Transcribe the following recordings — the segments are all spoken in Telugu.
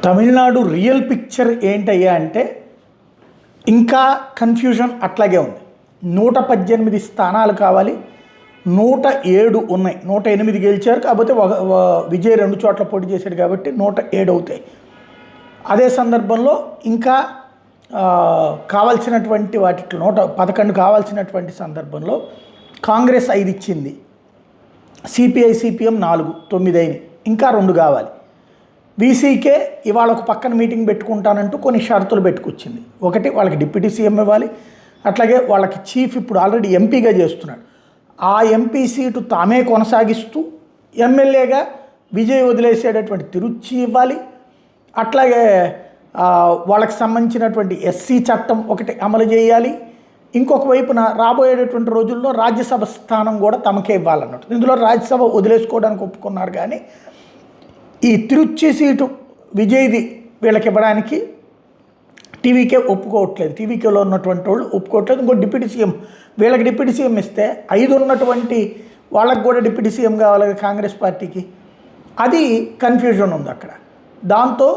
తమిళనాడు రియల్ పిక్చర్ ఏంటయ్యా అంటే ఇంకా కన్ఫ్యూజన్ అట్లాగే ఉంది. 118 స్థానాలు కావాలి, 107 ఉన్నాయి. 108 గెలిచారు, కాకపోతే విజయ్ 2 చోట్ల పోటీ చేశాడు కాబట్టి 107 అవుతాయి. అదే సందర్భంలో ఇంకా కావాల్సినటువంటి వాటిలో 111 కావాల్సినటువంటి సందర్భంలో కాంగ్రెస్ 5 ఇచ్చింది, సిపిఐ సిపిఎం 4, 9 అయినాయి. ఇంకా 2 కావాలి. వీసీకే ఇవాళ ఒక పక్కన మీటింగ్ పెట్టుకుంటానంటూ కొన్ని షరతులు పెట్టుకొచ్చింది. ఒకటి, వాళ్ళకి డిప్యూటీ సీఎం ఇవ్వాలి, అట్లాగే వాళ్ళకి చీఫ్ ఇప్పుడు ఆల్రెడీ ఎంపీగా చేస్తున్నాడు, ఆ ఎంపీ సీటు తామే కొనసాగిస్తూ ఎమ్మెల్యేగా విజయ్ వదిలేసేటటువంటి తిరుచి ఇవ్వాలి. అట్లాగే వాళ్ళకి సంబంధించినటువంటి ఎస్సీ చట్టం ఒకటి అమలు చేయాలి. ఇంకొక వైపున రాబోయేటటువంటి రోజుల్లో రాజ్యసభ స్థానం కూడా తమకే ఇవ్వాలన్నట్టు. ఇందులో రాజ్యసభ వదిలేసుకోవడానికి ఒప్పుకున్నారు, కానీ ఈ తిరుచి సీటు విజయ్ది వీళ్ళకి ఇవ్వడానికి టీవీకే ఒప్పుకోవట్లేదు. టీవీకేలో ఉన్నటువంటి వాళ్ళు ఒప్పుకోవట్లేదు. ఇంకో డిప్యూటీ సీఎం, వీళ్ళకి డిప్యూటీ సీఎం ఇస్తే 5 ఉన్నటువంటి వాళ్ళకి కూడా డిప్యూటీ సీఎం కావాలి కాంగ్రెస్ పార్టీకి. అది కన్ఫ్యూజన్ ఉంది అక్కడ. దాంతో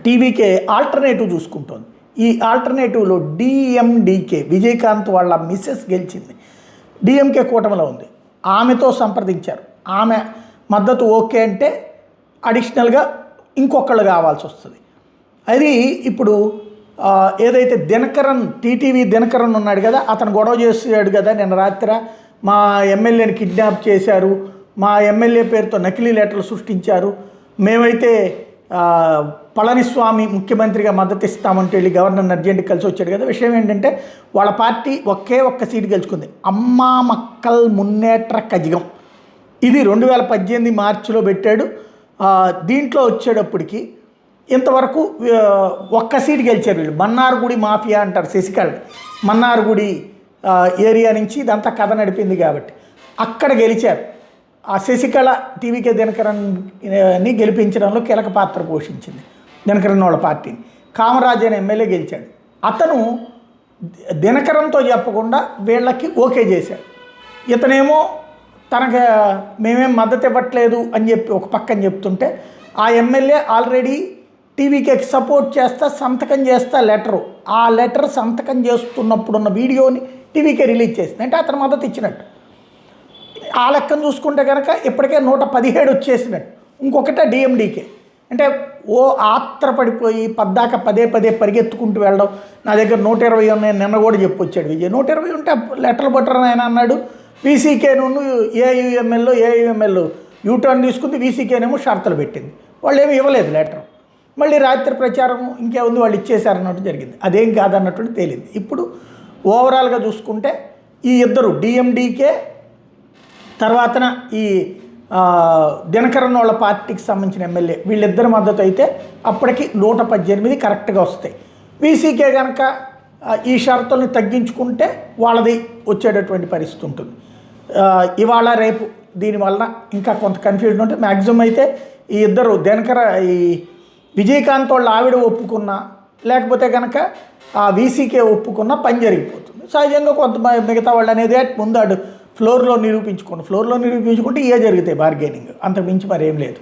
టీవీకే ఆల్టర్నేటివ్ చూసుకుంటోంది. ఈ ఆల్టర్నేటివ్లో డిఎండికే, విజయకాంత్ వాళ్ళ మిస్సెస్ గెలిచింది, డిఎంకే కూటమిలో ఉంది. ఆమెతో సంప్రదించారు, ఆమె మద్దతు ఓకే అంటే అడిషనల్గా ఇంకొకళ్ళు కావాల్సి వస్తుంది. అది ఇప్పుడు ఏదైతే దినకరన్, టీటీవీ దినకరన్ ఉన్నాడు కదా, అతను గొడవ చేసాడు కదా నిన్న రాత్రి, మా ఎమ్మెల్యేని కిడ్నాప్ చేశారు, మా ఎమ్మెల్యే పేరుతో నకిలీ లెటర్లు సృష్టించారు, మేమైతే పళనిస్వామి ముఖ్యమంత్రిగా మద్దతు ఇస్తామంటే వెళ్ళి గవర్నర్ అర్జెంట్కి కలిసి వచ్చాడు కదా. విషయం ఏంటంటే వాళ్ళ పార్టీ ఒక్క సీటు గెలుచుకుంది, అమ్మా మక్కల్ మున్నేట్ర కజగం. ఇది 2018 మార్చిలో పెట్టాడు. దీంట్లో వచ్చేటప్పటికి ఇంతవరకు ఒక్క సీటు గెలిచారు వీళ్ళు. మన్నార్గుడి మాఫియా అంటారు, శశికళ మన్నార్గుడి ఏరియా నుంచి ఇదంతా కథ నడిపింది కాబట్టి అక్కడ గెలిచారు. ఆ శశికళ టీవీకే దినకరన్ని గెలిపించడంలో కీలక పాత్ర పోషించింది, దినకరన్ వాళ్ళ పార్టీని. కామరాజ్ అనే ఎమ్మెల్యే గెలిచాడు. అతను దినకరంతో చెప్పకుండా వీళ్ళకి ఓకే చేశాడు. ఇతనేమో తనకు మేమేం మద్దతు ఇవ్వట్లేదు అని చెప్పి ఒక పక్కన చెప్తుంటే, ఆ ఎమ్మెల్యే ఆల్రెడీ టీవీకేకి సపోర్ట్ చేస్తా సంతకం చేస్తా లెటరు, ఆ లెటర్ సంతకం చేస్తున్నప్పుడున్న వీడియోని టీవీకే రిలీజ్ చేసింది. అంటే అతను మద్దతు ఇచ్చినట్టు. ఆ లెక్కను చూసుకుంటే కనుక ఇప్పటికే 117 వచ్చేసినట్టు. ఇంకొకటే డిఎండికే. అంటే ఆత్రపడిపోయి పద్దాక పదే పరిగెత్తుకుంటూ వెళ్ళడం, నా దగ్గర 120 ఉన్నాయి నిన్న కూడా చెప్పొచ్చాడు విజయ్. 120 ఉంటే లెటర్లు పట్టరని ఆయన అన్నాడు. వీసీకేను ఏయుఎంఎల్ యూటర్న్ తీసుకుంది, వీసీకేనేమో షరతులు పెట్టింది. వాళ్ళు ఏమి ఇవ్వలేదు లెటర్. మళ్ళీ రాత్రి ప్రచారం ఇంకేముంది, వాళ్ళు ఇచ్చేశారన్నట్టు జరిగింది. అదేం కాదన్నట్టు తేలింది. ఇప్పుడు ఓవరాల్గా చూసుకుంటే ఈ ఇద్దరు డిఎండికే తర్వాతన ఈ దినకరన్ వాళ్ళ పార్టీకి సంబంధించిన ఎమ్మెల్యే వీళ్ళిద్దరి మద్దతు అయితే అప్పటికి 118 కరెక్ట్గా వస్తాయి. వీసీకే కనుక ఈ షరతుల్ని తగ్గించుకుంటే వాళ్ళది వచ్చేటటువంటి పరిస్థితి ఉంటుంది. ఇవాళ రేపు దీనివల్ల ఇంకా కొంత కన్ఫ్యూజన్ ఉంటుంది. మ్యాక్సిమం అయితే ఈ ఇద్దరు ఈ విజయకాంత్ వాళ్ళ ఆవిడ ఒప్పుకున్నా, లేకపోతే కనుక ఆ వీసీకే ఒప్పుకున్నా పని జరిగిపోతుంది. సహజంగా కొంత మిగతా వాళ్ళు అనేది ముందు ఫ్లోర్లో నిరూపించుకుంటే జరుగుతాయి బార్గెనింగ్, అంతకు మించి మరేం లేదు.